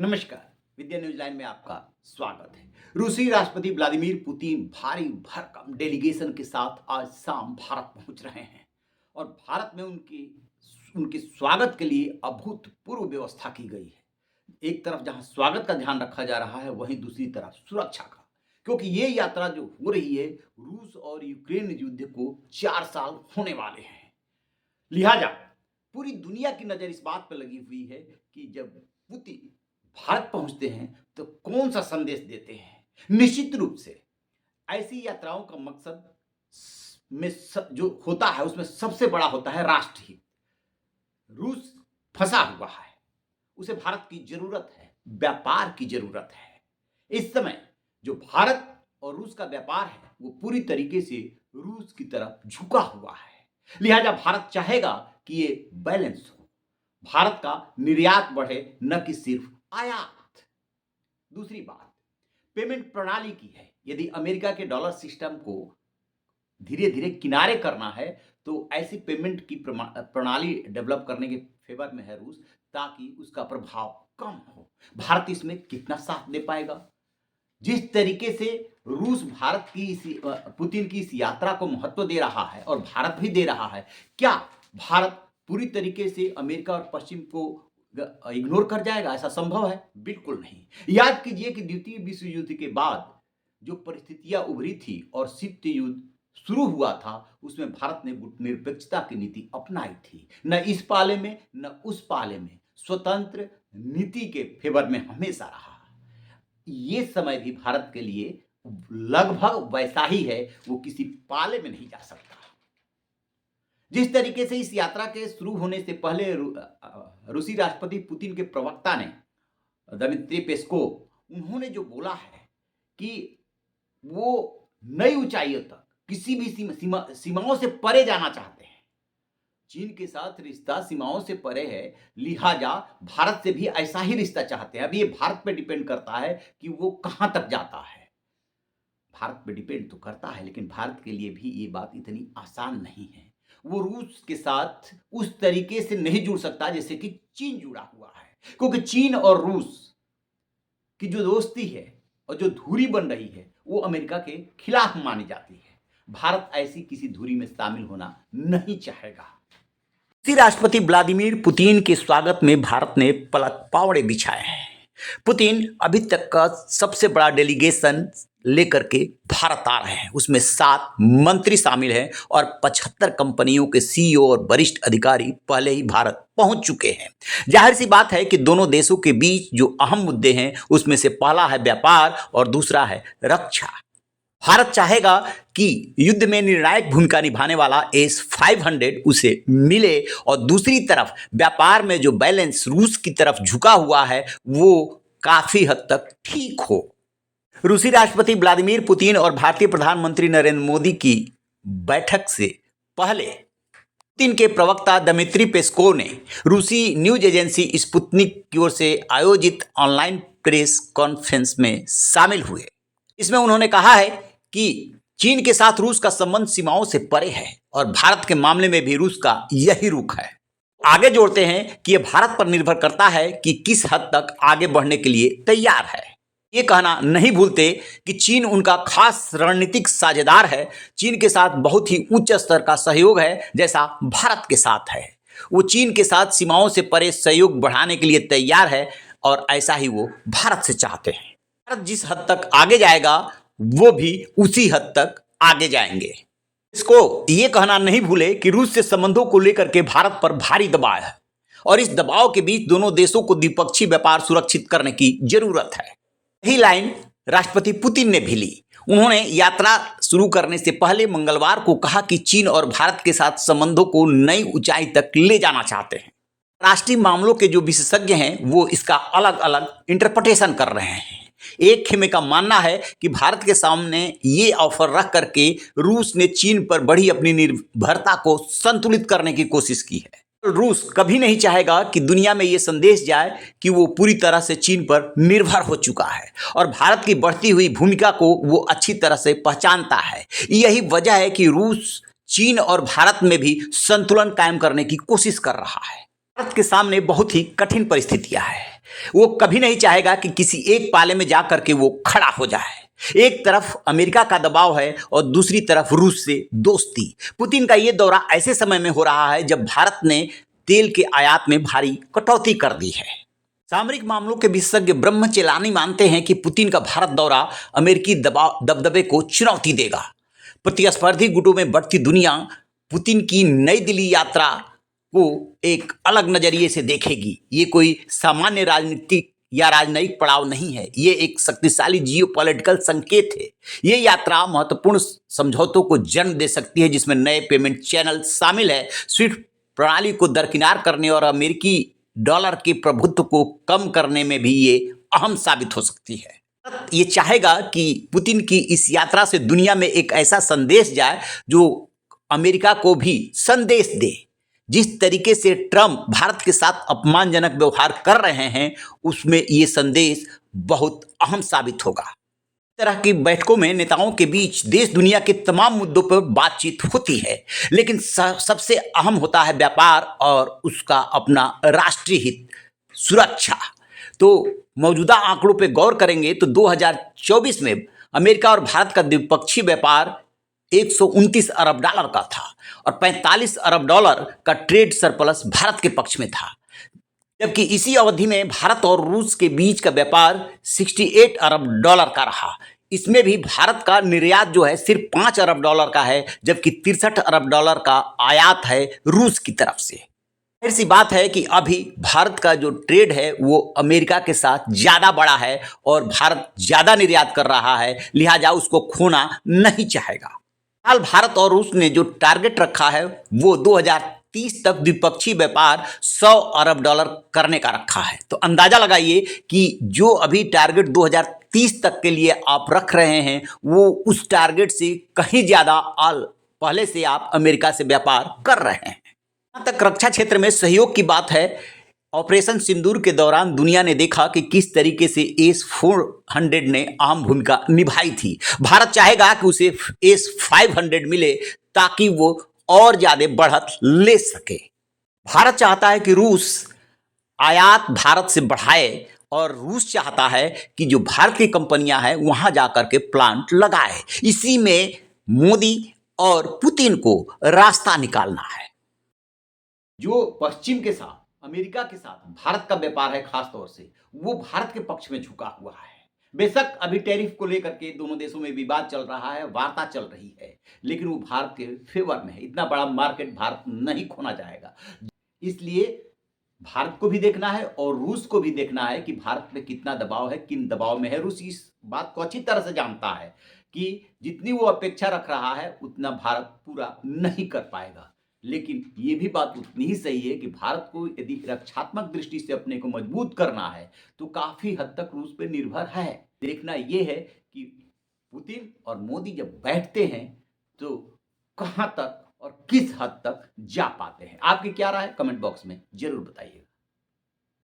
नमस्कार। विद्या news line में आपका स्वागत है। रूसी राष्ट्रपति व्लादिमीर पुतिन भारी भरकम डेलीगेशन के साथ आज शाम भारत पहुंच रहे हैं और भारत में उनकी उनके स्वागत के लिए अभूतपूर्व व्यवस्था की गई है। एक तरफ जहां स्वागत का ध्यान रखा जा रहा है, वहीं दूसरी तरफ सुरक्षा का, क्योंकि ये यात्रा जो हो रही है, रूस और यूक्रेन युद्ध को 4 साल होने वाले हैं। लिहाजा पूरी दुनिया की नजर इस बात पर लगी हुई है कि जब पुतिन भारत पहुंचते हैं तो कौन सा संदेश देते हैं। निश्चित रूप से ऐसी यात्राओं का मकसद जो होता है उसमें सबसे बड़ा होता है राष्ट्रहित। रूस फंसा हुआ है, उसे भारत की जरूरत है, व्यापार की जरूरत है। इस समय जो भारत और रूस का व्यापार है वो पूरी तरीके से रूस की तरफ झुका हुआ है। लिहाजा भारत चाहेगा कि ये बैलेंस हो, भारत का निर्यात बढ़े, न कि सिर्फ आयात। दूसरी बात पेमेंट प्रणाली की है। यदि अमेरिका के डॉलर सिस्टम को धीरे धीरे किनारे करना है तो ऐसी पेमेंट की प्रणाली डेवलप करने के फेवर में है रूस, ताकि उसका प्रभाव कम हो। भारत इसमें कितना साथ दे पाएगा? जिस तरीके से रूस भारत की पुतिन की इस यात्रा को महत्व दे रहा है और भारत भी दे रहा है, क्या भारत पूरी तरीके से अमेरिका और पश्चिम को इग्नोर कर जाएगा? ऐसा संभव है? बिल्कुल नहीं। याद कीजिए कि द्वितीय विश्व युद्ध के बाद जो परिस्थितियां उभरी थी और शीत युद्ध शुरू हुआ था, उसमें भारत ने गुटनिरपेक्षता की नीति अपनाई थी। न इस पाले में न उस पाले में, स्वतंत्र नीति के फेवर में हमेशा रहा। ये समय भी भारत के लिए लगभग वैसा ही है, वो किसी पाले में नहीं जा सकता। जिस तरीके से इस यात्रा के शुरू होने से पहले रूसी राष्ट्रपति पुतिन के प्रवक्ता ने दमित्री पेस्कोव, उन्होंने जो बोला है कि वो नई ऊंचाइयों तक किसी भी सीमाओं से परे जाना चाहते हैं। चीन के साथ रिश्ता सीमाओं से परे है, लिहाजा भारत से भी ऐसा ही रिश्ता चाहते हैं। अब ये भारत पे डिपेंड करता है कि वो कहां तक जाता है। भारत पे डिपेंड तो करता है, लेकिन भारत के लिए भी ये बात इतनी आसान नहीं है। वो रूस के साथ उस तरीके से नहीं जुड़ सकता जैसे कि चीन जुड़ा हुआ है, क्योंकि चीन और रूस की जो दोस्ती है और जो धुरी बन रही है वो अमेरिका के खिलाफ मानी जाती है। भारत ऐसी किसी धुरी में शामिल होना नहीं चाहेगा। रूसी राष्ट्रपति व्लादिमीर पुतिन के स्वागत में भारत ने पलक पावड़े बिछाए हैं। पुतिन अभी तक का सबसे बड़ा डेलीगेशन लेकर के भारत आ रहे हैं। उसमें 7 मंत्री शामिल हैं और 75 कंपनियों के सीईओ और वरिष्ठ अधिकारी पहले ही भारत पहुंच चुके हैं। जाहिर सी बात है कि दोनों देशों के बीच जो अहम मुद्दे हैं उसमें से पहला है व्यापार और दूसरा है रक्षा। भारत चाहेगा कि युद्ध में निर्णायक भूमिका निभाने वाला S-500 उसे मिले और दूसरी तरफ व्यापार में जो बैलेंस रूस की तरफ झुका हुआ है वो काफी हद तक ठीक हो। रूसी राष्ट्रपति व्लादिमीर पुतिन और भारतीय प्रधानमंत्री नरेंद्र मोदी की बैठक से पहले पुतिन के प्रवक्ता दमित्री पेस्कोव ने रूसी न्यूज एजेंसी स्पुतनिक की ओर से आयोजित ऑनलाइन प्रेस कॉन्फ्रेंस में शामिल हुए। इसमें उन्होंने कहा है कि चीन के साथ रूस का संबंध सीमाओं से परे है और भारत के मामले में भी रूस का यही रुख है। आगे जोड़ते हैं कि यह भारत पर निर्भर करता है कि किस हद तक आगे बढ़ने के लिए तैयार है। ये कहना नहीं भूलते कि चीन उनका खास रणनीतिक साझेदार है। चीन के साथ बहुत ही उच्च स्तर का सहयोग है, जैसा भारत के साथ है। वो चीन के साथ सीमाओं से परे सहयोग बढ़ाने के लिए तैयार है और ऐसा ही वो भारत से चाहते हैं। भारत जिस हद तक आगे जाएगा वो भी उसी हद तक आगे जाएंगे। इसको ये कहना नहीं भूले कि रूस से संबंधों को लेकर के भारत पर भारी दबाव है और इस दबाव के बीच दोनों देशों को द्विपक्षीय व्यापार सुरक्षित करने की जरूरत है। यही लाइन राष्ट्रपति पुतिन ने भी ली। उन्होंने यात्रा शुरू करने से पहले मंगलवार को कहा कि चीन और भारत के साथ संबंधों को नई ऊंचाई तक ले जाना चाहते हैं। राष्ट्रीय मामलों के जो विशेषज्ञ हैं वो इसका अलग अलग इंटरप्रिटेशन कर रहे हैं। एक खेमे का मानना है कि भारत के सामने ये ऑफर रख करके रूस ने चीन पर बढ़ी अपनी निर्भरता को संतुलित करने की कोशिश की है। रूस कभी नहीं चाहेगा कि दुनिया में ये संदेश जाए कि वो पूरी तरह से चीन पर निर्भर हो चुका है और भारत की बढ़ती हुई भूमिका को वो अच्छी तरह से पहचानता है। यही वजह है कि रूस चीन और भारत में भी संतुलन कायम करने की कोशिश कर रहा है। भारत के सामने बहुत ही कठिन परिस्थितियां हैं। वो कभी नहीं चाहेगा कि किसी एक पाले में जाकर के वो खड़ा हो जाए। एक तरफ अमेरिका का दबाव है और दूसरी तरफ रूस से दोस्ती। पुतिन का ये दौरा ऐसे समय में हो रहा है जब भारत ने तेल के आयात में भारी कटौती कर दी है। सामरिक मामलों के विशेषज्ञ ब्रह्म चेलानी मानते हैं कि पुतिन का भारत दौरा अमेरिकी दबदबे को चुनौती देगा। प्रतिस्पर्धी गुटों में बढ़ती दुनिया पुतिन की नई दिल्ली यात्रा को एक अलग नजरिए से देखेगी। ये कोई सामान्य राजनीतिक या राजनयिक पड़ाव नहीं है, ये एक शक्तिशाली जियोपॉलिटिकल संकेत है। ये यात्रा महत्वपूर्ण समझौतों को जन्म दे सकती है, जिसमें नए पेमेंट चैनल शामिल है, स्विफ्ट प्रणाली को दरकिनार करने और अमेरिकी डॉलर के प्रभुत्व को कम करने में भी ये अहम साबित हो सकती है। ये चाहेगा कि पुतिन की इस यात्रा से दुनिया में एक ऐसा संदेश जाए जो अमेरिका को भी संदेश दे। जिस तरीके से ट्रंप भारत के साथ अपमानजनक व्यवहार कर रहे हैं, उसमें ये संदेश बहुत अहम साबित होगा। इस तरह की बैठकों में नेताओं के बीच देश दुनिया के तमाम मुद्दों पर बातचीत होती है, लेकिन सबसे अहम होता है व्यापार और उसका अपना राष्ट्रीय हित, सुरक्षा। तो मौजूदा आंकड़ों पर गौर करेंगे तो 2024 में अमेरिका और भारत का द्विपक्षीय व्यापार 129 अरब डॉलर का था और 45 अरब डॉलर का ट्रेड सरप्लस भारत के पक्ष में था, जबकि इसी अवधि में भारत और रूस के बीच का व्यापार 68 अरब डॉलर का रहा। इसमें भी भारत का निर्यात जो है सिर्फ 5 अरब डॉलर का है, जबकि 63 अरब डॉलर का आयात है रूस की तरफ से। जाहिर सी बात है कि अभी भारत का जो ट्रेड है वो अमेरिका के साथ ज़्यादा बड़ा है और भारत ज़्यादा निर्यात कर रहा है, लिहाजा उसको खोना नहीं चाहेगा। हाल भारत और रूस ने जो टारगेट रखा है वो 2030 तक द्विपक्षीय व्यापार 100 अरब डॉलर करने का रखा है। तो अंदाजा लगाइए कि जो अभी टारगेट 2030 तक के लिए आप रख रहे हैं वो उस टारगेट से कहीं ज़्यादा पहले से आप अमेरिका से व्यापार कर रहे हैं। जहाँ तक रक्षा क्षेत्र में सहयोग की बात है, ऑपरेशन सिंदूर के दौरान दुनिया ने देखा कि किस तरीके से S-400 ने अहम भूमिका निभाई थी। भारत चाहेगा कि उसे S-500 मिले ताकि वो और ज़्यादा बढ़त ले सके। भारत चाहता है कि रूस आयात भारत से बढ़ाए और रूस चाहता है कि जो भारत की कंपनियां हैं वहां जाकर के प्लांट लगाए। इसी में मोदी और पुतिन को रास्ता निकालना है। जो पश्चिम के साथ, अमेरिका के साथ भारत का व्यापार है, खास तौर से वो भारत के पक्ष में झुका हुआ है। बेशक अभी टैरिफ को लेकर के दोनों देशों में विवाद चल रहा है, वार्ता चल रही है, लेकिन वो भारत के फेवर में है। इतना बड़ा मार्केट भारत नहीं खोना चाहेगा। इसलिए भारत को भी देखना है और रूस को भी देखना है कि भारत में कितना दबाव है, किन दबाव में है। रूस इस बात को अच्छी तरह से जानता है कि जितनी वो अपेक्षा रख रहा है उतना भारत पूरा नहीं कर पाएगा। लेकिन ये भी बात उतनी ही सही है कि भारत को यदि रक्षात्मक दृष्टि से अपने को मजबूत करना है तो काफी हद तक रूस पे निर्भर है। देखना ये है कि पुतिन और मोदी जब बैठते हैं तो कहां तक और किस हद तक जा पाते हैं। आपकी क्या राय है, कमेंट बॉक्स में जरूर बताइए।